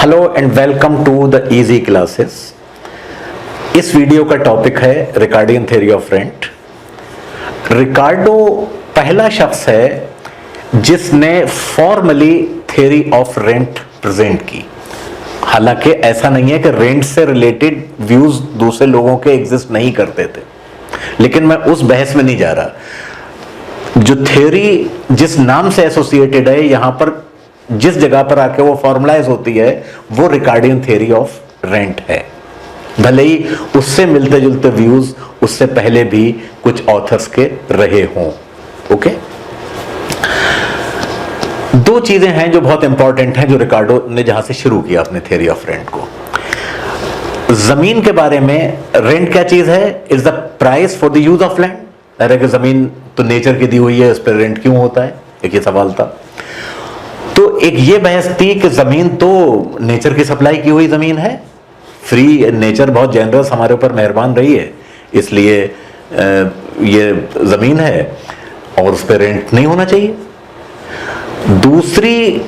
Hello and welcome to the easy classes. इस video का topic है Ricardian theory of rent. Ricardo पहला शख्स है जिसने formally theory of rent present की। हालांकि ऐसा नहीं है कि रेंट से रिलेटेड व्यूज दूसरे लोगों के एग्जिस्ट नहीं करते थे, लेकिन मैं उस बहस में नहीं जा रहा। जो थ्योरी जिस नाम से एसोसिएटेड है, यहां पर जिस जगह पर आके वो फॉर्मुलाइज होती है, वो रिकार्डियन थ्योरी ऑफ रेंट है। भले ही उससे मिलते जुलते व्यूज उससे पहले भी कुछ ऑथर्स के रहे हों। ओके, दो चीजें हैं जो बहुत इंपॉर्टेंट हैं जो रिकार्डो ने जहां से शुरू किया अपने थ्योरी ऑफ रेंट को। जमीन के बारे में, रेंट क्या चीज है? Is the price for the use of land. अरे कि जमीन तो नेचर की दी हुई है, इस पर रेंट क्यों होता है? एक ये सवाल था। तो एक ये बहस थी कि जमीन तो नेचर की सप्लाई की हुई जमीन है, फ्री, नेचर बहुत जेनरस हमारे ऊपर मेहरबान रही है, इसलिए ये जमीन है और उस पर रेंट नहीं होना चाहिए। दूसरी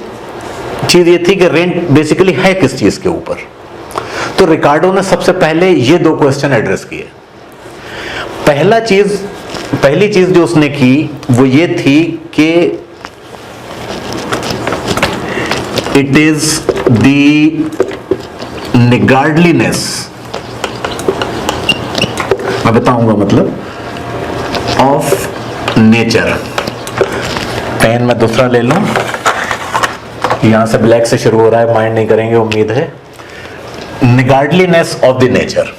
चीज ये थी कि रेंट बेसिकली है किस चीज के ऊपर। तो रिकार्डो ने सबसे पहले ये दो क्वेश्चन एड्रेस किए। पहली चीज जो उसने की वो ये थी कि इट इज द निगार्डलीनेस, मैं बताऊंगा मतलब, ऑफ नेचर। पेन मैं दूसरा ले लूं, यहां से ब्लैक से शुरू हो रहा है, माइंड नहीं करेंगे उम्मीद है। निगार्डलीनेस ऑफ द नेचर,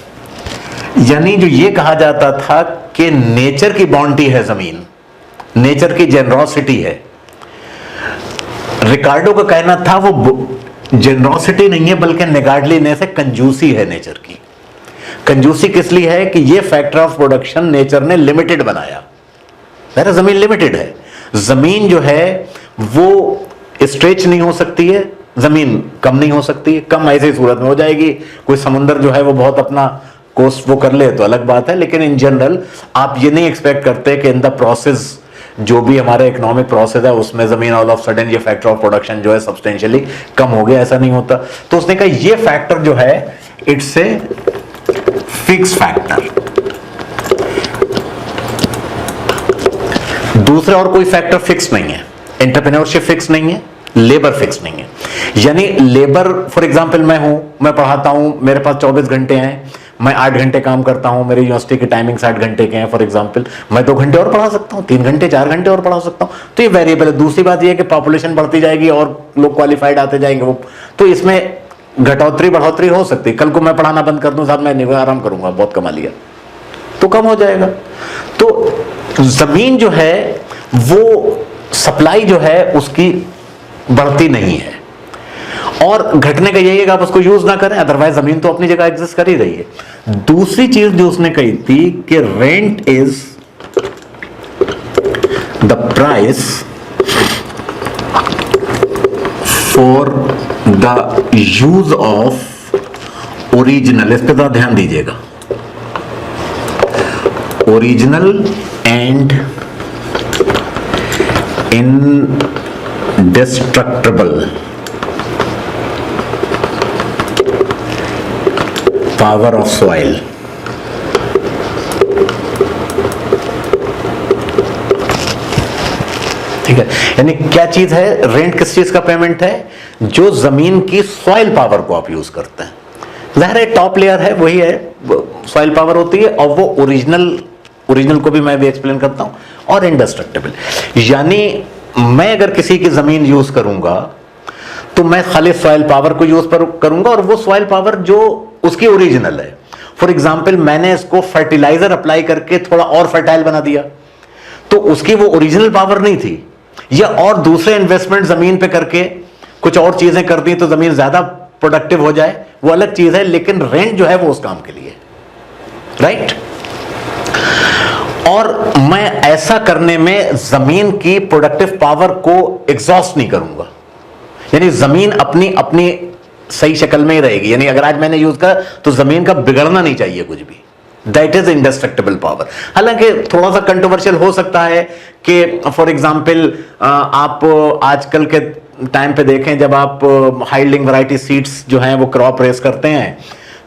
यानी जो ये कहा जाता था कि नेचर की बॉन्टी है जमीन, नेचर की जेनरोसिटी है। रिकार्डो का कहना था वो जेनरोसिटी नहीं है बल्कि निगार्डलीनेस है, कंजूसी है नेचर की। कंजूसी किस लिए है कि ये फैक्टर ऑफ प्रोडक्शन नेचर ने लिमिटेड बनाया। जमीन लिमिटेड है, जमीन जो है वो स्ट्रेच नहीं हो सकती है, जमीन कम नहीं हो सकती है। कम ऐसी सूरत में हो जाएगी, कोई समुंदर जो है वो बहुत अपना कोस्ट वो कर ले तो अलग बात है, लेकिन इन जनरल आप ये नहीं एक्सपेक्ट करते कि इन द प्रोसेस, जो भी हमारा इकोनॉमिक प्रोसेस है, उसमें जमीन ऑल ऑफ सडन ये फैक्टर ऑफ प्रोडक्शन जो है सब्सटेंशियली कम हो गया, ऐसा नहीं होता। तो उसने कहा ये फैक्टर जो है इट्स ए फिक्स फैक्टर। दूसरे और कोई फैक्टर फिक्स नहीं है, एंटरप्रेन्योरशिप फिक्स नहीं है, लेबर फिक्स नहीं है। यानी लेबर, फॉर एग्जांपल मैं पढ़ाता हूं, मेरे पास 24 घंटे हैं, मैं 8 घंटे काम करता हूं, मेरी यूनिवर्सिटी के टाइमिंग्स 8 घंटे के हैं फॉर एग्जांपल, मैं 2 घंटे और पढ़ा सकता हूं, 3 घंटे 4 घंटे और पढ़ा सकता हूं। तो ये वेरिएबल है। दूसरी बात ये है कि पॉपुलेशन बढ़ती जाएगी और लोग क्वालिफाइड आते जाएंगे, वो तो इसमें घटोतरी बढ़ोतरी हो सकती है। कल को मैं पढ़ाना बंद कर दूं, साहब मैं आराम करूंगा, बहुत कमा लिया, तो कम हो जाएगा। तो जमीन जो है वो सप्लाई जो है उसकी बढ़ती नहीं है, और घटने का यही है कि आप उसको यूज ना करें, अदरवाइज जमीन तो अपनी जगह एग्जिस्ट कर ही रही है। दूसरी चीज जो उसने कही थी कि rent is the price for the use of original, इस पे तो ध्यान दीजिएगा, original and indestructible power of soil। ठीक है, यानी क्या चीज है? रेंट किस चीज का पेमेंट है? जो जमीन की सॉइल पावर को आप यूज करते हैं। जाहिर है टॉप लेयर है, वही है, सॉइल पावर होती है, और वो ओरिजिनल को भी मैं भी एक्सप्लेन करता हूं, और इंडेस्ट्रक्टिबल। यानी मैं अगर किसी की जमीन यूज करूंगा तो मैं खाली सॉइल पावर को यूज करूंगा, और वो सॉइल पावर जो उसकी ओरिजिनल है। फॉर एग्जांपल मैंने इसको फर्टिलाइजर अप्लाई करके थोड़ा और फर्टाइल बना दिया, तो उसकी वो ओरिजिनल पावर नहीं थी, या और दूसरे इन्वेस्टमेंट जमीन पे करके कुछ और चीजें कर दी तो जमीन ज्यादा प्रोडक्टिव हो जाए, वो अलग चीज है, लेकिन रेंट जो है वो उस काम के लिए, राइट। और मैं ऐसा करने में जमीन की प्रोडक्टिव पावर को एग्जॉस्ट नहीं करूंगा, यानी जमीन अपनी अपनी सही शक्ल में ही रहेगी। यानी अगर आज मैंने यूज करा तो जमीन का बिगड़ना नहीं चाहिए कुछ भी, दैट इज इंडेस्ट्रक्टिबल पावर। हालांकि थोड़ा सा कंट्रोवर्शियल हो सकता है कि फॉर एग्जांपल आप आजकल के टाइम पे देखें, जब आप हाई यील्डिंग वैरायटी सीड्स जो हैं वो क्रॉप रेस करते हैं,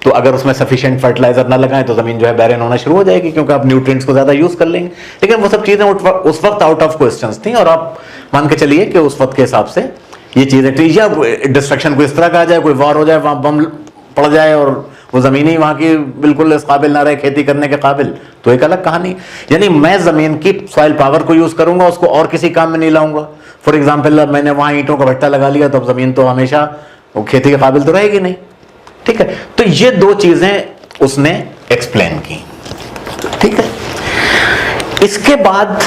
तो अगर उसमें सफिशिएंट फर्टिलाइजर ना लगाएं तो जमीन जो है बैरन होना शुरू हो जाएगी, क्योंकि आप न्यूट्रिएंट्स को ज्यादा यूज कर लेंगे। लेकिन वो सब चीजें उस वक्त आउट ऑफ क्वेश्चंस थी, और आप मान के चलिए कि उस वक्त के हिसाब से ये चीजें थी। या डिस्ट्रक्शन को इस तरह का आ जाए, कोई वॉर हो जाए, वहां बम पड़ जाए और वो जमीन ही वहां की बिल्कुल इस काबिल ना रहे खेती करने के काबिल, तो एक अलग कहानी। यानी मैं जमीन की सॉइल पावर को यूज करूंगा, उसको और किसी काम में नहीं लाऊंगा। फॉर एग्जाम्पल, मैंने वहां ईंटों का भट्टा लगा लिया, तो अब जमीन तो हमेशा वो खेती के काबिल तो रहेगी नहीं। ठीक है, तो ये दो चीजें उसने एक्सप्लेन की। ठीक है, इसके बाद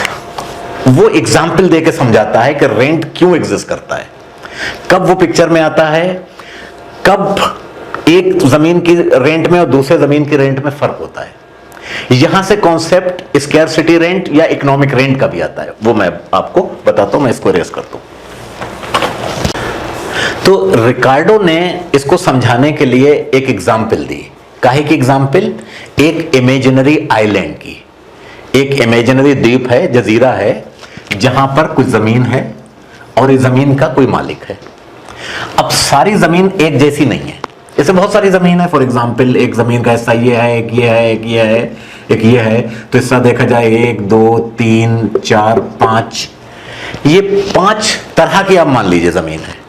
वो एग्जाम्पल देके समझाता है कि रेंट क्यों एग्जिस्ट करता है, कब वो पिक्चर में आता है, कब एक जमीन की रेंट में और दूसरे जमीन की रेंट में फर्क होता है। यहां से कॉन्सेप्ट स्कैरसिटी रेंट या इकोनॉमिक रेंट का भी आता है, वो मैं आपको बताता हूं। मैं इसको रेस करता हूं। तो रिकार्डो ने इसको समझाने के लिए एक एग्जाम्पल दी। काहे की एग्जाम्पल? एक इमेजिनरी आइलैंड की, एक इमेजिनरी द्वीप है, जजीरा है, जहां पर कुछ जमीन है और इस जमीन का कोई मालिक है। अब सारी जमीन एक जैसी नहीं है, जैसे बहुत सारी जमीन है। फॉर एग्जाम्पल, एक जमीन का हिस्सा ये है, एक ये है, एक ये है, एक ये है, तो इसका देखा जाए 1 2 3 4 5, ये 5 तरह की आप मान लीजिए जमीन है।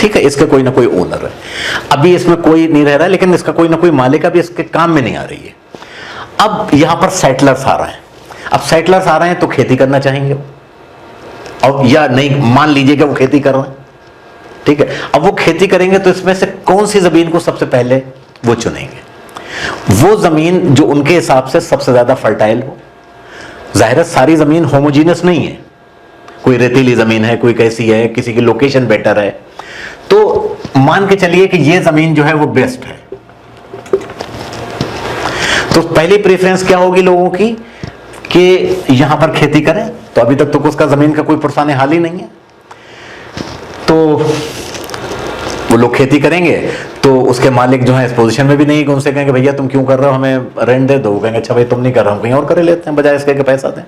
ठीक है, इसके कोई ना कोई ओनर है। अभी इसमें कोई नहीं रह रहा है, लेकिन इसका कोई ना कोई मालिक अभी इसके काम में नहीं आ रही है। अब यहां पर सेटलर्स आ रहे हैं। अब सेटलर्स आ रहे हैं तो खेती करना चाहेंगे, और या नहीं, मान लीजिए कि वो खेती कर रहे हैं। ठीक है, अब वो खेती करेंगे तो इसमें से कौन सी जमीन को सबसे पहले वो चुनेंगे? वो जमीन जो उनके हिसाब से सबसे ज्यादा फर्टाइल हो। जाहिर है सारी जमीन होमोजीनियस नहीं है, कोई रेतीली जमीन है, कोई कैसी है, किसी की लोकेशन बेटर है। तो मान के चलिए कि ये जमीन जो है वो बेस्ट है, तो पहली प्रेफरेंस क्या होगी लोगों की कि यहां पर खेती करें। तो अभी तक तो उसका जमीन का कोई पुरसाने हाल ही नहीं है, तो वो लोग खेती करेंगे। तो उसके मालिक जो है इस पोजीशन में भी नहीं कि उनसे कहेंगे भैया तुम क्यों कर रहे हो, हमें रेंट दे दो। वो कहेंगे अच्छा भाई तुम नहीं कर रहे, हम कहीं और कर लेते हैं, बजाय इसके पैसा दें।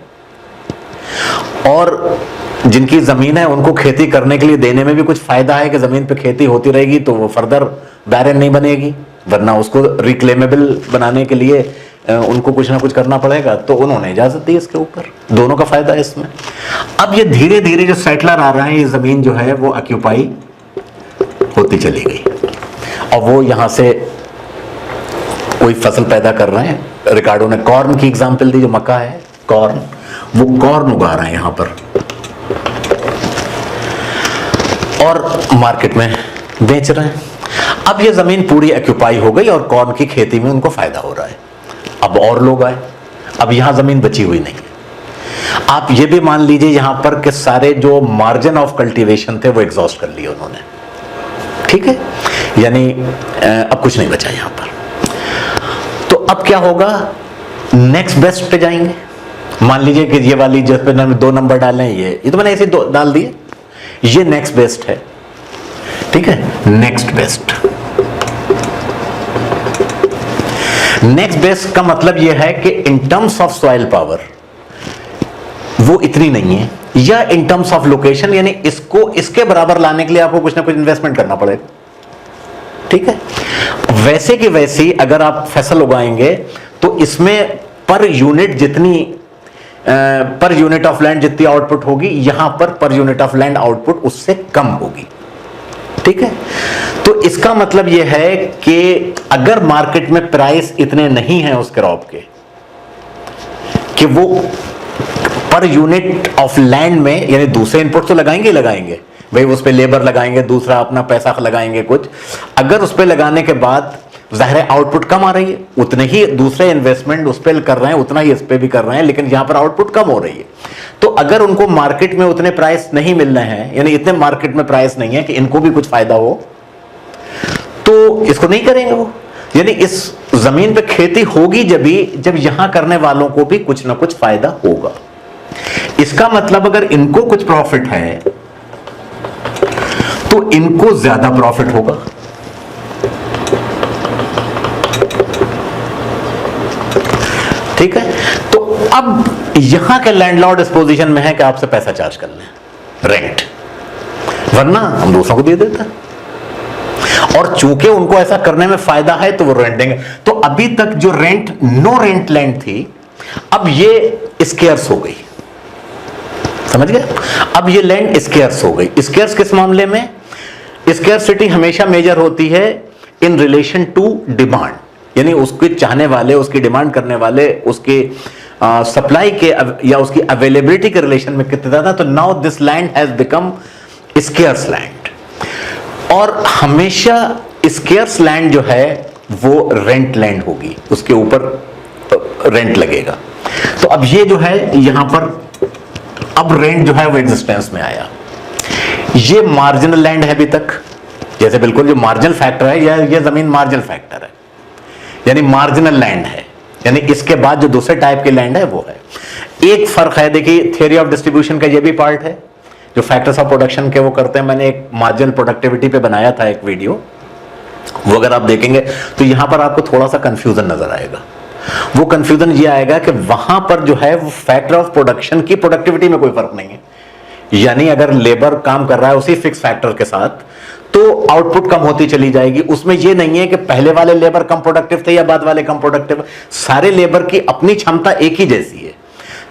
और जिनकी जमीन है उनको खेती करने के लिए देने में भी कुछ फायदा है कि जमीन पे खेती होती रहेगी तो वो फर्दर बैरन नहीं बनेगी, वरना उसको रिक्लेमेबल बनाने के लिए उनको कुछ ना कुछ करना पड़ेगा। तो उन्होंने इजाजत दी इसके ऊपर, दोनों का फायदा है इसमें। अब ये धीरे धीरे जो सेटलर आ रहे हैं, ये जमीन जो है वो ऑक्यूपाई होती चली गई, और वो यहां से कोई फसल पैदा कर रहे हैं। रिकार्डो ने कॉर्न की एग्जांपल दी, जो मक्का है, कॉर्न, वो कॉर्न उगा रहे हैं यहां पर और मार्केट में बेच रहे हैं। अब ये जमीन पूरी ऑक्यूपाई हो गई और कॉर्न की खेती में उनको फायदा हो रहा है। अब और लोग आए, अब यहां जमीन बची हुई नहीं है। आप ये भी मान लीजिए यहां पर कि सारे जो मार्जिन ऑफ कल्टीवेशन थे वो एग्जॉस्ट कर लिए उन्होंने। ठीक है, यानी अब कुछ नहीं बचा यहां पर। तो अब क्या होगा, नेक्स्ट बेस्ट पे जाएंगे। मान लीजिए कि ये वाली जिस पे 2 नंबर डाले, ये तो मैंने ऐसे डाल दिए, ये नेक्स्ट बेस्ट है। ठीक है, नेक्स्ट बेस्ट। नेक्स्ट बेस्ट का मतलब यह है कि in terms of soil power वो इतनी नहीं है, या इन टर्म्स ऑफ लोकेशन, यानी इसको इसके बराबर लाने के लिए आपको कुछ ना कुछ इन्वेस्टमेंट करना पड़ेगा। ठीक है, वैसे की वैसी अगर आप फसल उगाएंगे तो इसमें पर यूनिट जितनी पर यूनिट ऑफ लैंड जितनी आउटपुट होगी, यहां per unit of land output उससे कम होगी। ठीक है, तो इसका मतलब यह है कि अगर मार्केट में प्राइस इतने नहीं है उस क्रॉप के कि वो पर यूनिट ऑफ लैंड में, यानी दूसरे इनपुट तो लगाएंगे ही लगाएंगे भाई, उस पर लेबर लगाएंगे, दूसरा अपना पैसा लगाएंगे कुछ, अगर उस पर लगाने के बाद जाहिर है आउटपुट कम आ रही है, उतने ही दूसरे इन्वेस्टमेंट उस पर कर रहे हैं, उतना ही इस पे भी कर रहे हैं, लेकिन यहां पर आउटपुट कम हो रही है। तो अगर उनको मार्केट में उतने प्राइस नहीं मिल रहे हैं, यानी इतने मार्केट में प्राइस नहीं है कि इनको भी कुछ फायदा हो, तो इसको नहीं करेंगे वो। यानी इस जमीन पे खेती होगी जब यहां करने वालों को भी कुछ ना कुछ फायदा होगा। इसका मतलब अगर इनको कुछ प्रॉफिट है तो इनको ज्यादा प्रॉफिट होगा। ठीक है, तो अब यहां के लैंडलॉर्ड इस पोजीशन में है कि आपसे पैसा चार्ज कर लें, रेंट। वरना हम दूसरों को दे देते हैं। और चूंकि उनको ऐसा करने में फायदा है तो वो रेंट देंगे। तो अभी तक जो रेंट नो रेंट लैंड थी, अब ये स्केर्स हो गई, समझ गए? अब ये लैंड स्केर्स हो गई। स्केर्स किस मामले में? स्केर्सिटी हमेशा मेजर होती है इन रिलेशन टू डिमांड, यानी उसके चाहने वाले, उसकी डिमांड करने वाले, उसके सप्लाई के या उसकी अवेलेबिलिटी के रिलेशन में कितने ज्यादा। तो now this land has become scarce land. और हमेशा स्केर्स लैंड जो है वो रेंट लैंड होगी, उसके ऊपर रेंट लगेगा। तो अब ये जो है यहां पर अब रेंट जो है वो एग्जिस्टेंस में आया। ये मार्जिनल लैंड है अभी तक, जैसे बिल्कुल जो मार्जिनल फैक्टर है, ये जमीन मार्जिनल फैक्टर है, यानी मार्जिनल लैंड है, यानी इसके बाद जो दूसरे टाइप के लैंड है वो है। एक फर्क है, देखिए थ्योरी ऑफ डिस्ट्रीब्यूशन का ये भी पार्ट है जो फैक्टर्स ऑफ प्रोडक्शन के वो करते हैं। मैंने एक मार्जिनल प्रोडक्टिविटी पे बनाया था एक वीडियो, वो अगर आप देखेंगे तो यहां पर आपको थोड़ा सा कंफ्यूजन नजर आएगा। वो कंफ्यूजन ये आएगा कि वहां पर जो है वो फैक्टर ऑफ प्रोडक्शन की प्रोडक्टिविटी में कोई फर्क नहीं है, यानी अगर लेबर काम कर रहा है उसी फिक्स फैक्टर के साथ तो आउटपुट कम होती चली जाएगी। उसमें यह नहीं है कि पहले वाले लेबर कम प्रोडक्टिव थे या बाद वाले कम प्रोडक्टिव। सारे लेबर की अपनी क्षमता एक ही जैसी है,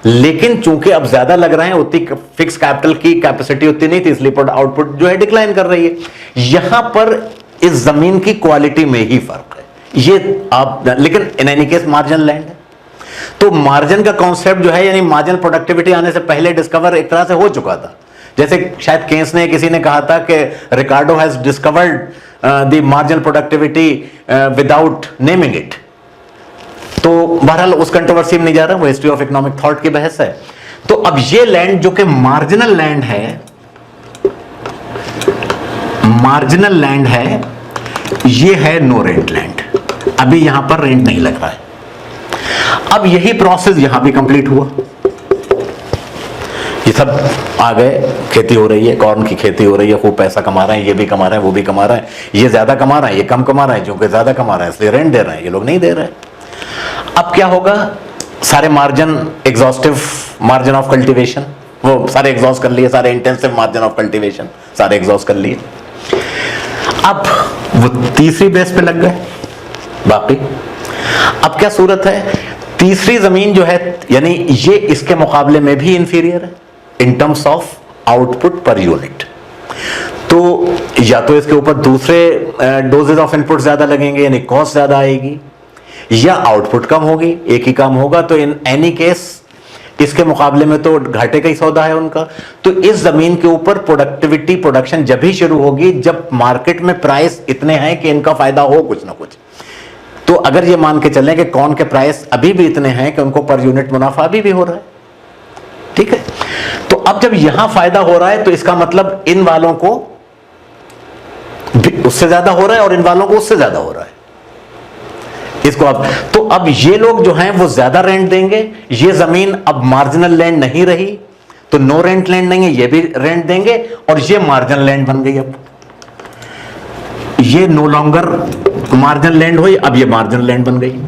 लेकिन चूंकि अब ज्यादा लग रहे हैं, उतनी फिक्स कैपिटल की कैपेसिटी उतनी नहीं थी, इसलिए आउटपुट जो है डिक्लाइन कर रही है। यहां पर इस जमीन की क्वालिटी में ही फर्क है ये आप, लेकिन in any case marginal land है। तो मार्जिन का कॉन्सेप्ट जो है, यानी मार्जिनल प्रोडक्टिविटी आने से पहले डिस्कवर एक तरह से हो चुका था। जैसे शायद केन्स ने, किसी ने कहा था कि Ricardo has discovered the marginal productivity without naming it. तो बहरहाल उस कंट्रोवर्सी में नहीं जा रहा, वो हिस्ट्री ऑफ इकोनॉमिक थॉट की बहस है। तो अब ये लैंड जो कि मार्जिनल लैंड है, मार्जिनल लैंड है, ये है नो रेंट लैंड। अभी यहां पर रेंट नहीं लग रहा है। अब यही प्रोसेस यहां भी कंप्लीट हुआ, ये सब आ गए, खेती हो रही है, कॉर्न की खेती हो रही है, खूब पैसा कमा रहे हैं, ये भी कमा रहे हैं, वो भी कमा रहे हैं, ये ज्यादा कमा रहा है, ये कम कमा रहा है, जो कि ज्यादा कमा रहा है इसलिए रेंट दे रहे हैं, ये लोग नहीं दे रहे। अब क्या होगा? सारे margin, exhaustive margin of cultivation, वो सारे एग्जॉस्ट कर लिए, सारे इंटेंसिव मार्जिन ऑफ कल्टीवेशन सारे एग्जॉस्ट कर लिए। अब वो तीसरी बेस पे लग गए बाकी। अब क्या सूरत है? तीसरी जमीन जो है, यानी ये इसके मुकाबले में भी इंफीरियर है in terms of output per unit. तो या तो इसके ऊपर दूसरे डोजेज ऑफ इनपुट ज्यादा लगेंगे, यानी कॉस्ट ज्यादा आएगी, या आउटपुट कम होगी, एक ही काम होगा। तो इन एनी केस इसके मुकाबले में तो घाटे का ही सौदा है उनका। तो इस जमीन के ऊपर प्रोडक्टिविटी, प्रोडक्शन जब ही शुरू होगी जब मार्केट में प्राइस इतने हैं कि इनका फायदा हो कुछ ना कुछ। तो अगर ये मान के चलें कि कॉर्न के प्राइस अभी भी इतने हैं कि उनको पर यूनिट मुनाफा अभी भी हो रहा है, ठीक है। तो अब जब यहां फायदा हो रहा है तो इसका मतलब इन वालों को उससे ज्यादा हो रहा है और इन वालों को उससे ज्यादा हो रहा है इसको। अब तो अब ये लोग जो हैं वो ज्यादा रेंट देंगे। ये जमीन अब मार्जिनल लैंड नहीं रही, तो नो रेंट लैंड नहीं है, ये भी रेंट देंगे, और ये मार्जिनल लैंड बन गई। अब ये नो लॉन्गर मार्जिनल लैंड हुई, अब ये मार्जिनल लैंड बन गई,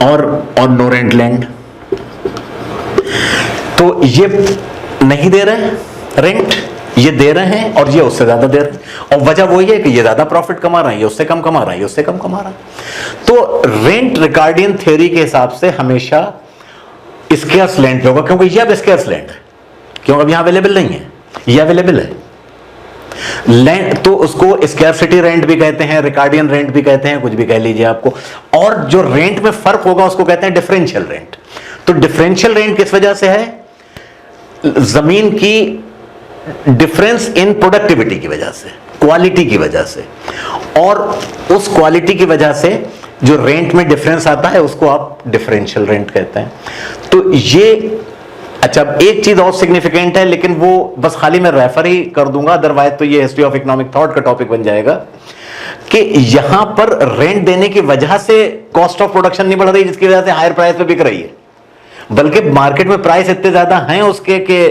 और नो रेंट लैंड। तो ये नहीं दे रहे रेंट, ये दे रहे हैं, और ये उससे ज्यादा दे रहे हैं। और वजह वही है कि ये ज्यादा प्रॉफिट कमा रहा है, ये उससे कम कमा रहा है, ये उससे कम कमा रहा है। तो रेंट रिकार्डियन थ्योरी के हिसाब से हमेशा स्केर्स लैंड होगा, क्योंकि ये अब स्केर्स लैंड है, क्योंकि अब यहां अवेलेबल नहीं है, ये अवेलेबल है लैंड। तो उसको स्कैर्सिटी रेंट भी कहते हैं, रिकार्डियन रेंट भी कहते हैं, कुछ भी कह लीजिए आपको। और जो रेंट में फर्क होगा उसको कहते हैं डिफरेंशियल रेंट। तो डिफरेंशियल रेंट किस वजह से है? जमीन की डिफरेंस इन प्रोडक्टिविटी की वजह से, क्वालिटी की वजह से, और उस क्वालिटी की वजह से जो रेंट में डिफरेंस आता है उसको आप डिफरेंशियल रेंट कहते हैं। तो ये अच्छा, अब एक चीज और सिग्निफिकेंट है, लेकिन वो बस खाली मैं रेफर ही कर दूंगा, अदरवाइज तो ये हिस्ट्री ऑफ इकोनॉमिक थॉट का टॉपिक बन जाएगा कि यहां पर रेंट देने की वजह से कॉस्ट ऑफ प्रोडक्शन नहीं बढ़ रही, जिसकी वजह से हायर प्राइस पे बिक रही है, बल्कि मार्केट में प्राइस इतने ज्यादा हैं उसके कि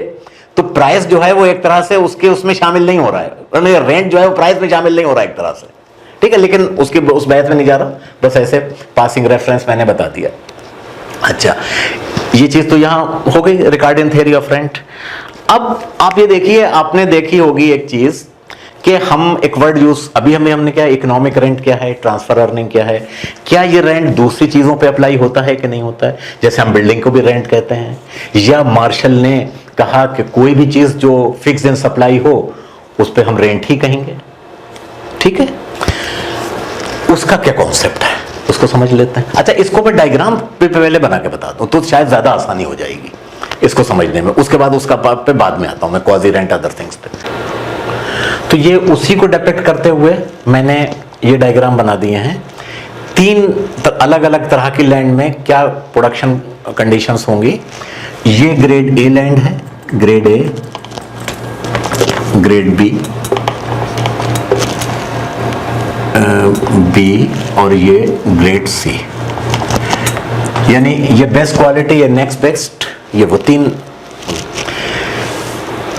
तो प्राइस जो है वो एक तरह से उसके उसमें शामिल नहीं हो रहा है, रेंट जो है वो प्राइस में शामिल नहीं हो रहा है एक तरह से, ठीक है। लेकिन उसकी उस बहस में नहीं जा रहा, बस ऐसे पासिंग रेफरेंस मैंने बता दिया। अच्छा, ये चीज तो यहां हो गई रिकार्डियन थ्योरी ऑफ रेंट। अब आप ये देखिए, आपने देखी होगी एक चीज कि हम एक वर्ड यूज अभी हमने क्या, इकोनॉमिक रेंट क्या है, ट्रांसफर अर्निंग क्या है, क्या ये रेंट दूसरी चीजों पे अप्लाई होता है कि नहीं होता है? जैसे हम बिल्डिंग को भी रेंट कहते हैं, या मार्शल ने कहा कि कोई भी चीज जो फिक्स एंड सप्लाई हो उस पर हम रेंट ही कहेंगे, ठीक है? उसका क्या कॉन्सेप्ट है उसको समझ लेते हैं। अच्छा, इसको मैं डायग्राम पे पहले बना के बता दूं तो शायद ज्यादा आसानी हो जाएगी इसको समझने में, उसके बाद उसका पे बाद में आता हूं मैं क्वाजी रेंट अदर थिंग्स पे। तो ये उसी को डिपिक्ट करते हुए मैंने ये डायग्राम बना दिए हैं। तीन अलग अलग तरह की लैंड में क्या प्रोडक्शन कंडीशंस होंगी। ये ग्रेड ए लैंड है, grade A, grade B, B और ये ग्रेड सी, यानी ये बेस्ट क्वालिटी, ये नेक्स्ट बेस्ट, ये वो तीन।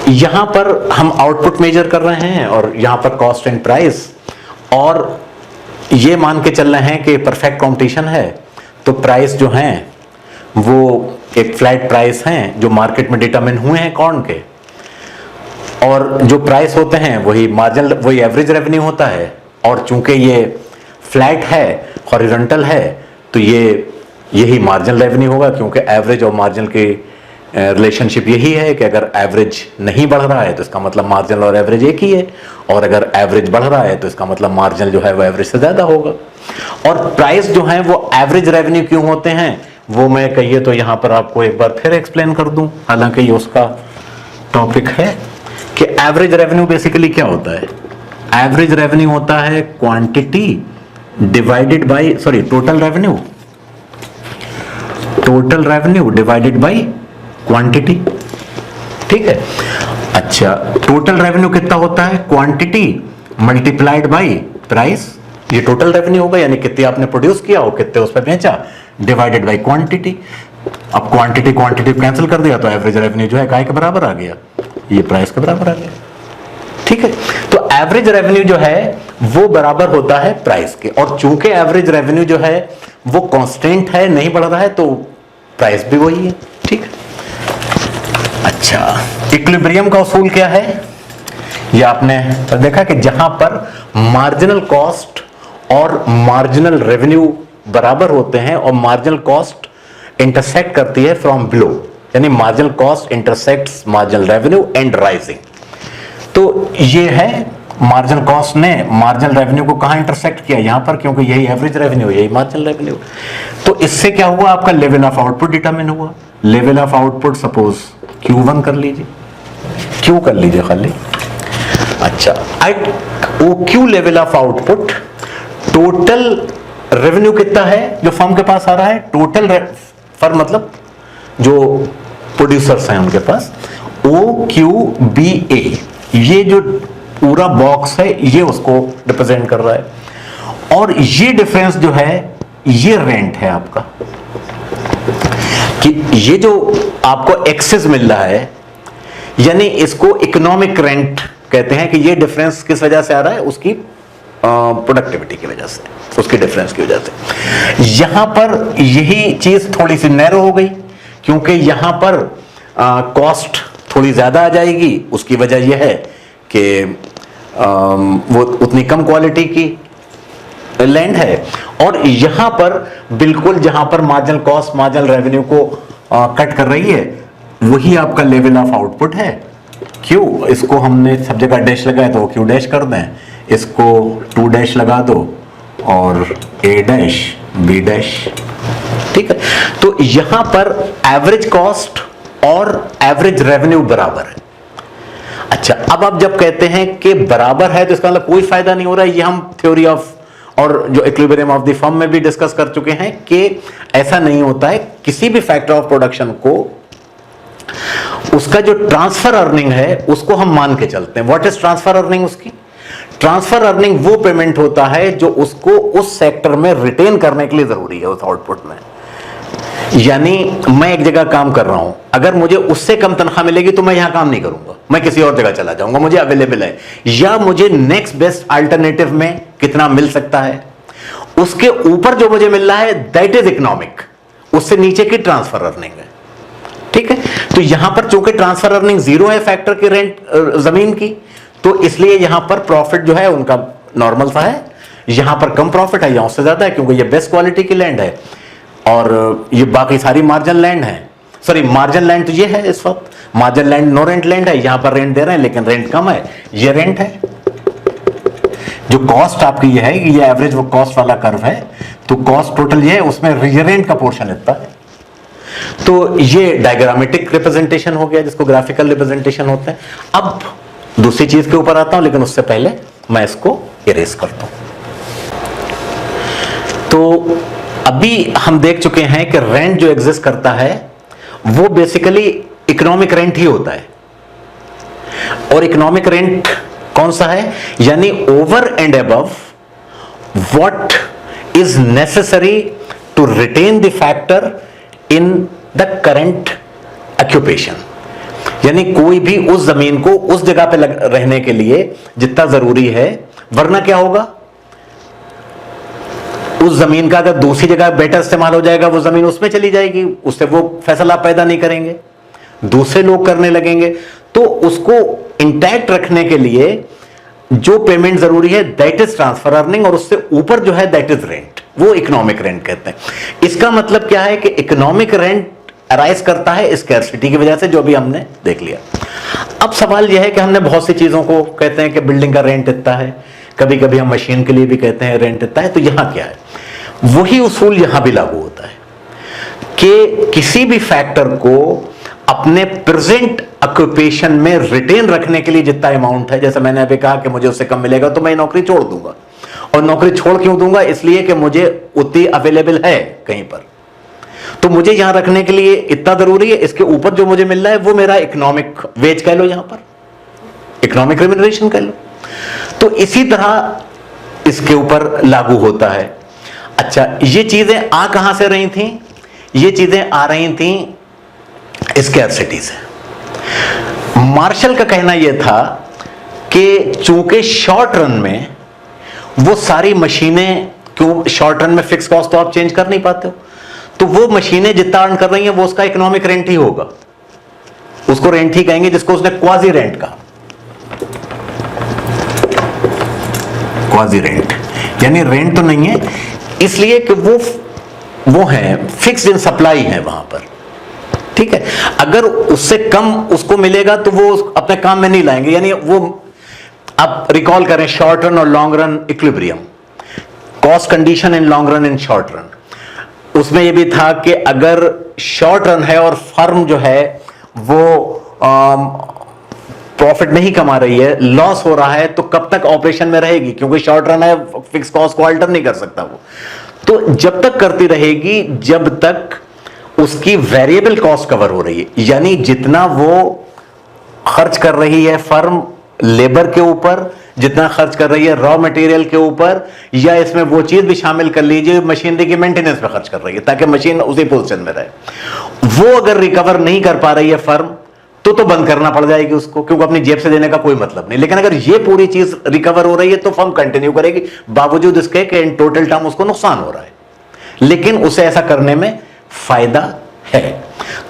यहां पर हम आउटपुट मेजर कर रहे हैं और यहां पर कॉस्ट एंड प्राइस, और ये मान के चल रहे हैं कि परफेक्ट कंपटीशन है तो प्राइस जो हैं वो एक फ्लैट प्राइस हैं जो मार्केट में डिटरमिन हुए हैं कौन के, और जो प्राइस होते हैं वही मार्जिनल, वही एवरेज रेवेन्यू होता है। और चूंकि ये फ्लैट है, हॉरिजॉन्टल है, तो ये यही मार्जिनल रेवेन्यू होगा, क्योंकि एवरेज और मार्जिनल की रिलेशनशिप यही है कि अगर एवरेज नहीं बढ़ रहा है तो इसका मतलब मार्जिनल और एवरेज एक ही है, और अगर एवरेज बढ़ रहा है तो इसका मतलब मार्जिनल जो है वो एवरेज से ज्यादा होगा। और प्राइस जो है वो एवरेज रेवेन्यू क्यों होते हैं वो मैं कहिए तो यहां पर आपको एक बार फिर एक्सप्लेन कर दूं, हालांकि ये उसका टॉपिक है कि एवरेज रेवेन्यू बेसिकली क्या होता है। एवरेज रेवेन्यू होता है quantity divided by, sorry, total revenue, total revenue divided by quantity, ठीक है? अच्छा, टोटल रेवेन्यू कितना होता है? क्वांटिटी मल्टीप्लाइड बाय प्राइस, ये टोटल रेवेन्यू होगा, यानी कितने आपने प्रोड्यूस किया और कितने उस पर बेचा, डिवाइडेड बाय क्वांटिटी। अब क्वांटिटी क्वांटिटी कैंसिल कर दिया तो एवरेज रेवेन्यू जो है काय के बराबर आ गया, ये प्राइस के बराबर आ गया, ठीक है? तो एवरेज रेवेन्यू जो है वो बराबर होता है प्राइस के, और चूंकि एवरेज रेवेन्यू जो है वो कांस्टेंट है, नहीं बढ़ रहा है, तो प्राइस भी वही है, ठीक है? अच्छा, इक्विलिब्रियम का उसूल क्या है? ये आपने देखा कि जहां पर मार्जिनल कॉस्ट और मार्जिनल रेवेन्यू बराबर होते हैं और मार्जिनल कॉस्ट इंटरसेक्ट करती है फ्रॉम बिलो, यानी marginal cost intersects marginal revenue and rising. तो ये है मार्जिनल कॉस्ट ने मार्जिनल रेवेन्यू को कहां इंटरसेक्ट किया? यहां पर, क्योंकि यही एवरेज रेवेन्यू, यही मार्जिनल रेवेन्यू। तो इससे क्या हुआ? आपका लेवल ऑफ आउटपुट डिटरमिन हुआ। Level of output suppose Q1 कर लीजिए, Q कर लीजिए खाली। अच्छा, at OQ level of output total revenue कितना है जो फर्म के पास आ रहा है? टोटल फर्म मतलब जो प्रोड्यूसर्स हैं उनके पास, OQBA, ये जो पूरा बॉक्स है ये उसको रिप्रेजेंट कर रहा है। और ये डिफरेंस जो है ये रेंट है आपका, कि ये जो आपको एक्सेस मिल रहा है, यानी इसको इकोनॉमिक रेंट कहते हैं, कि ये डिफरेंस किस वजह से आ रहा है? उसकी प्रोडक्टिविटी की वजह से, उसकी डिफरेंस की वजह से। यहां पर यही चीज थोड़ी सी नैरो हो गई, क्योंकि यहां पर कॉस्ट थोड़ी ज्यादा आ जाएगी। उसकी वजह यह है कि वो उतनी कम क्वालिटी की लैंड है, और यहां पर बिल्कुल जहां पर मार्जिनल कॉस्ट मार्जिनल रेवेन्यू को कट कर रही है वही आपका लेवल ऑफ आउटपुट है क्यू। इसको हमने सब जगह डैश लगाया तो क्यू डैश कर दें, इसको 2 डैश लगा दो और A डैश B डैश, ठीक है? तो यहां पर एवरेज कॉस्ट और एवरेज रेवेन्यू बराबर है। अच्छा, अब आप जब कहते हैं कि बराबर है तो इसका मतलब कोई फायदा नहीं हो रहा है। ये हम थ्योरी ऑफ और जो इक्विलिब्रियम ऑफ द फर्म में भी डिस्कस कर चुके हैं कि ऐसा नहीं होता है। किसी भी फैक्टर ऑफ प्रोडक्शन को उसका जो ट्रांसफर अर्निंग है उसको हम मान के चलते हैं। What is transfer earning? उसकी ट्रांसफर अर्निंग वो पेमेंट होता है जो उसको उस सेक्टर में रिटेन करने के लिए जरूरी है उस आउटपुट में। यानी मैं एक जगह काम कर रहा हूं, अगर मुझे उससे कम तनख्वाह मिलेगी तो मैं यहां काम नहीं करूंगा, मैं किसी और जगह चला जाऊंगा, मुझे अवेलेबल है। या मुझे नेक्स्ट बेस्ट अल्टरनेटिव में कितना मिल सकता है, उसके ऊपर जो मुझे मिल रहा है दैट इज इकोनॉमिक, उससे नीचे की ट्रांसफर अर्निंग है, ठीक है। तो यहां पर चूंकि ट्रांसफर अर्निंग जीरो है फैक्टर की रेंट जमीन की, तो इसलिए यहां पर प्रॉफिट जो है उनका नॉर्मल सा है। यहां पर कम प्रॉफिट है, यहां उससे ज्यादा है, क्योंकि ये बेस्ट क्वालिटी की लैंड है और ये बाकी सारी मार्जिन लैंड है। सॉरी, मार्जिन लैंड तो ये है इस वक्त, margin land no rent land है, यहां पर रेंट दे रहे हैं लेकिन रेंट कम है, ये रेंट है। जो कॉस्ट आपकी ये है, ये एवरेज वो कॉस्ट वाला कर्व है, तो कॉस्ट टोटल ये है, उसमें रेंट का पोर्शन इतना है। तो ये डायग्रामेटिक रिप्रेजेंटेशन हो गया, जिसको ग्राफिकल रिप्रेजेंटेशन होते हैं। अब दूसरी चीज के ऊपर आता हूं, लेकिन उससे पहले मैं इसको इरेज करता हूं। तो अभी हम देख चुके हैं कि रेंट जो एग्जिस्ट करता है वो बेसिकली इकोनॉमिक रेंट ही होता है। और इकोनॉमिक रेंट कौन सा है? यानी over and above what is necessary to retain the factor in the current occupation. यानी कोई भी उस जमीन को उस जगह पे रहने के लिए जितना जरूरी है, वरना क्या होगा, उस जमीन का अगर दूसरी जगह बेटर इस्तेमाल हो जाएगा, वो जमीन उसमें चली जाएगी, उससे वो फैसला पैदा नहीं करेंगे, दूसरे लोग करने लगेंगे। तो उसको इंटैक्ट रखने के लिए जो पेमेंट जरूरी है दैट इज ट्रांसफर अर्निंग, और उससे ऊपर जो है दैट इज रेंट, वो इकोनॉमिक रेंट कहते हैं। इसका मतलब क्या है कि इकोनॉमिक रेंट अराइज करता है स्कैर्सिटी की वजह से, जो भी हमने देख लिया। अब सवाल यह है कि हमने बहुत सी चीजों को कहते हैं कि बिल्डिंग का रेंट इतना है, कभी कभी हम मशीन के लिए भी कहते हैं रेंट इतना है। तो यहां क्या है, वही उसूल यहां भी लागू होता है कि किसी भी फैक्टर को अपने प्रेजेंट ऑक्यूपेशन में रिटेन रखने के लिए जितना अमाउंट है, जैसे मैंने अभी कहा कि मुझे उससे कम मिलेगा तो मैं नौकरी छोड़ दूंगा। और नौकरी छोड़ क्यों दूंगा? इसलिए कि मुझे उतनी अवेलेबल है कहीं पर, तो मुझे यहां रखने के लिए इतना जरूरी है। इसके ऊपर जो मुझे मिल रहा है वो मेरा इकोनॉमिक वेज कह लो, यहां पर इकोनॉमिक रेम्यूनरेशन कह लो। तो इसी तरह इसके ऊपर लागू होता है। अच्छा, ये चीजें आ कहां से रही थी? ये चीजें आ रही थी स्कैर्सिटी से। मार्शल का कहना यह था कि चूंकि शॉर्ट रन में वो सारी मशीनें, क्यों शॉर्ट रन में फिक्स कॉस्ट तो आप चेंज कर नहीं पाते हो, तो वो मशीनें जितना अर्न कर रही हैं वो उसका इकोनॉमिक रेंट ही होगा, उसको रेंट ही कहेंगे, जिसको उसने क्वाजी रेंट कहा। क्वाजी रेंट यानी रेंट तो नहीं है, इसलिए कि वो है फिक्स्ड इन सप्लाई है वहां पर, ठीक है। अगर उससे कम उसको मिलेगा तो वो अपने काम में नहीं लाएंगे। यानी वो, आप रिकॉल करें शॉर्ट रन और long run equilibrium, cost condition in long run in short run, उसमें ये भी था कि अगर शॉर्ट रन है और फर्म जो है वो प्रॉफिट नहीं कमा रही है, लॉस हो रहा है, तो कब तक ऑपरेशन में रहेगी? क्योंकि शॉर्ट रन है, फिक्स कॉस्ट को अल्टर नहीं कर सकता वो। तो जब तक करती रहेगी जब तक उसकी वेरिएबल कॉस्ट कवर हो रही है, यानी जितना वो खर्च कर रही है फर्म लेबर के ऊपर, जितना खर्च कर रही है रॉ मटेरियल के ऊपर, या इसमें वो चीज भी शामिल कर लीजिए मशीनरी की मेंटेनेंस पे खर्च कर रही है ताकि मशीन उसी पोजीशन में रहे, वो अगर रिकवर नहीं कर पा रही है फर्म तो बंद करना पड़ जाएगी उसको, क्योंकि अपनी जेब से देने का कोई मतलब नहीं। लेकिन अगर ये पूरी चीज रिकवर हो रही है तो फर्म कंटिन्यू करेगी, बावजूद इसके कि इन टोटल टर्म उसको नुकसान हो रहा है, लेकिन उसे ऐसा करने में फायदा है।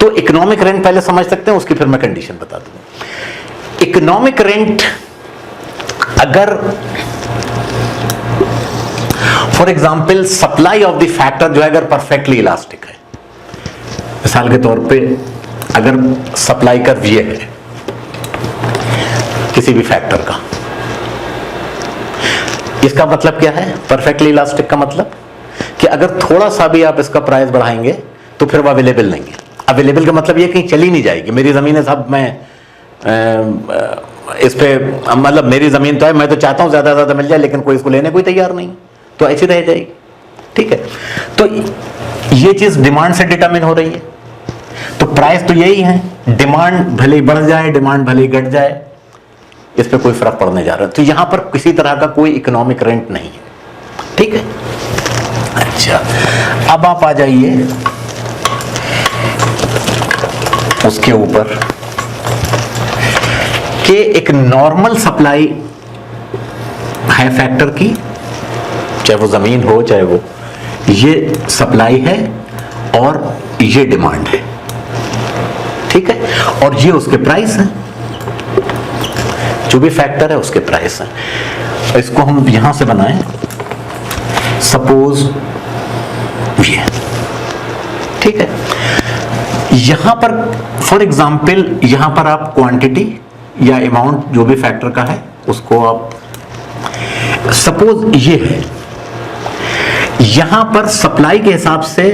तो इकोनॉमिक रेंट पहले समझ सकते हैं, उसकी फिर मैं कंडीशन बता दूंगा। इकोनॉमिक रेंट अगर for example supply of the factor जो है अगर परफेक्टली इलास्टिक है, मिसाल के तौर पे अगर सप्लाई कर्व ये है किसी भी फैक्टर का, इसका मतलब क्या है? परफेक्टली इलास्टिक का मतलब कि अगर थोड़ा सा भी आप इसका प्राइस बढ़ाएंगे तो फिर वो अवेलेबल नहीं है। अवेलेबल का मतलब ये कहीं चली नहीं जाएगी। मेरी जमीन है साहब, मैं इस पे मतलब मेरी जमीन तो है, मैं तो चाहता हूं ज्यादा से ज्यादा मिल जाए, लेकिन कोई इसको लेने कोई तैयार नहीं, तो ऐसी रह जाएगी, ठीक है। तो ये चीज डिमांड से डिटरमिन हो रही है। तो प्राइस तो यही है, डिमांड भले ही बढ़ जाए, डिमांड भले ही घट जाए, इस पे कोई फर्क पड़ने जा रहा है। तो यहां पर किसी तरह का कोई इकोनॉमिक रेंट नहीं है, ठीक है। अच्छा, अब आप आ जाइए उसके ऊपर कि एक नॉर्मल सप्लाई है फैक्टर की, चाहे वो जमीन हो चाहे वो, ये सप्लाई है और ये डिमांड है। ठीक है, और ये उसके प्राइस है, जो भी फैक्टर है उसके प्राइस है। इसको हम यहां से बनाएं, सपोज ये, ठीक है। यहां पर फॉर एग्जांपल यहां पर आप क्वांटिटी या अमाउंट जो भी फैक्टर का है उसको आप सपोज ये है, यहां पर सप्लाई के हिसाब से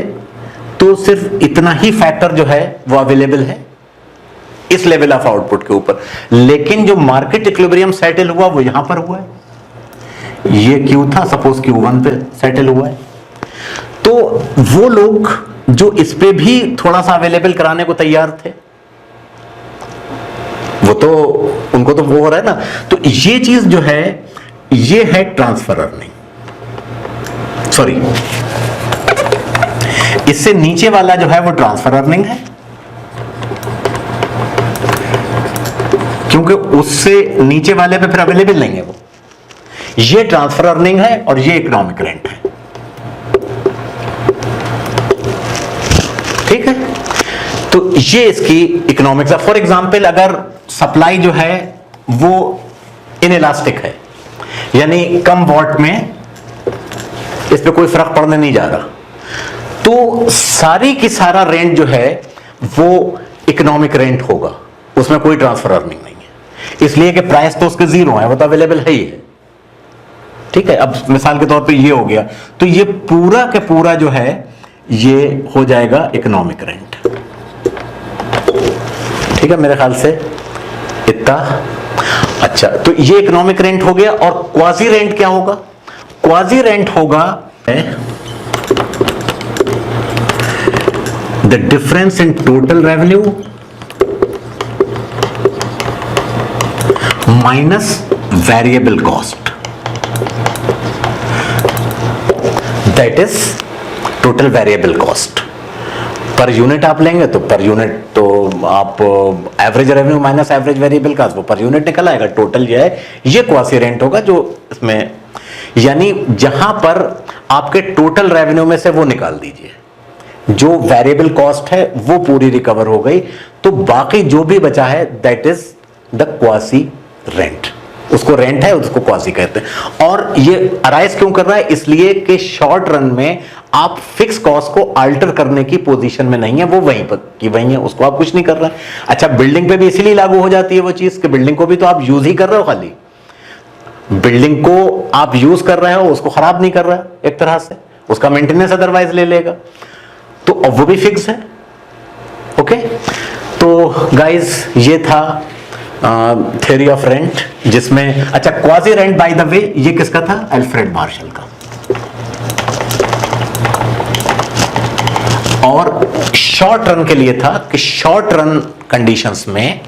तो सिर्फ इतना ही फैक्टर जो है वो अवेलेबल है इस लेवल ऑफ आउटपुट के ऊपर, लेकिन जो मार्केट इक्विलिब्रियम सेटल हुआ वो यहां पर हुआ है। ये क्यू था, सपोज Q1 पे सेटल हुआ है, तो वो लोग जो इस पे भी थोड़ा सा अवेलेबल कराने को तैयार थे, वो तो उनको तो वो हो रहा है ना। तो ये चीज जो है ये है ट्रांसफर अर्निंग, सॉरी इससे नीचे वाला जो है वो ट्रांसफर अर्निंग है, क्योंकि उससे नीचे वाले पे फिर अवेलेबल नहीं है वो। ये ट्रांसफर अर्निंग है और ये इकोनॉमिक रेंट है, ठीक है। तो ये इसकी इकोनॉमिक्स है। फॉर एग्जांपल अगर सप्लाई जो है वो इनइलास्टिक है, यानी कम वॉट में इस पे कोई फर्क पड़ने नहीं जा रहा, तो सारी की सारा रेंट जो है वो इकोनॉमिक रेंट होगा, उसमें कोई ट्रांसफर अर्निंग नहीं है, इसलिए कि प्राइस तो उसके जीरो है, वो तो अवेलेबल है ही है, ठीक है। अब मिसाल के तौर पे ये हो गया, तो ये पूरा के पूरा जो है ये हो जाएगा इकोनॉमिक रेंट, ठीक है। मेरे ख्याल से इतना अच्छा। तो ये इकोनॉमिक रेंट हो गया। और क्वाजी रेंट क्या होगा? क्वाजी रेंट होगा the difference in total revenue minus variable cost, that is total variable cost. Per unit आप लेंगे तो पर यूनिट तो आप average revenue minus average variable cost, वो पर यूनिट निकल आएगा। टोटल ये है, ये क्वासी रेंट होगा जो इसमें, यानी जहां पर आपके टोटल रेवेन्यू में से वो निकाल दीजिए, जो वेरिएबल कॉस्ट है वो पूरी रिकवर हो गई, तो बाकी जो भी बचा है that is the quasi rent. उसको रेंट है, उसको क्वासी कहते हैं। और ये अराइज क्यों कर रहा है? इसलिए कि शॉर्ट रन में आप फिक्स कॉस्ट को अल्टर करने की पोजीशन में नहीं है, वो वहीं पर की वहीं है, उसको आप कुछ नहीं कर रहे हैं। अच्छा, बिल्डिंग पे भी इसीलिए लागू हो जाती है वो चीज कि बिल्डिंग को भी तो आप यूज ही कर रहे हो, खाली बिल्डिंग को आप यूज कर रहे हो, उसको खराब नहीं कर रहा है एक तरह से, उसका मेंटेनेंस अदरवाइज ले लेगा, तो अब वो भी फिक्स है। ओके, तो गाइज ये था थ्योरी ऑफ रेंट, जिसमें अच्छा quasi rent by the way ये किसका था? अल्फ्रेड मार्शल का। और शॉर्ट रन के लिए था कि शॉर्ट रन कंडीशंस में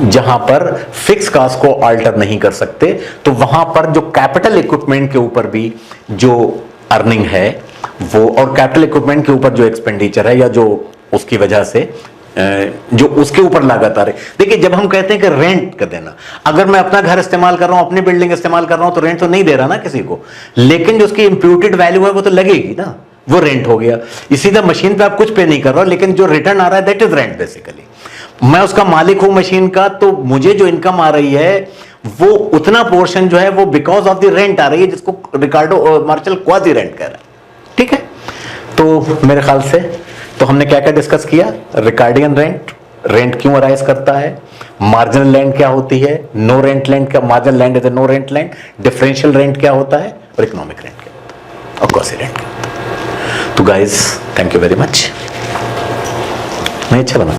जहां पर फिक्स कॉस्ट को अल्टर नहीं कर सकते, तो वहां पर जो कैपिटल इक्विपमेंट के ऊपर भी जो अर्निंग है वो, और कैपिटल इक्विपमेंट के ऊपर जो एक्सपेंडिचर है या जो उसकी वजह से जो उसके ऊपर लागत आ रही। देखिए, जब हम कहते हैं कि रेंट का देना, अगर मैं अपना घर इस्तेमाल कर रहा हूं, अपनी बिल्डिंग इस्तेमाल कर रहा हूं, तो रेंट तो नहीं दे रहा ना किसी को, लेकिन जो उसकी इंप्यूटेड वैल्यू है वो तो लगेगी ना, वो रेंट हो गया। इसी तरह मशीन पे आप कुछ पे नहीं कर रहा, लेकिन जो रिटर्न आ रहा है दैट इज रेंट बेसिकली। मैं उसका मालिक हूं मशीन का, तो मुझे जो इनकम आ रही है वो उतना पोर्शन जो है वो बिकॉज ऑफ द रेंट आ रही है, जिसको रिकार्डो मार्शल क्वाजी रेंट कह रहा है, ठीक है। तो मेरे ख्याल से तो हमने क्या क्या डिस्कस किया? रिकार्डियन रेंट, रेंट क्यों अराइज करता है, मार्जिनल लैंड क्या होती है, नो रेंट लैंड क्या, marginal land is no rent land, differential rent क्या होता है, और इकोनॉमिक रेंट क्या होता है, और क्वासी रेंट क्या होता है। तो guys thank you very much. नहीं अच्छा बना।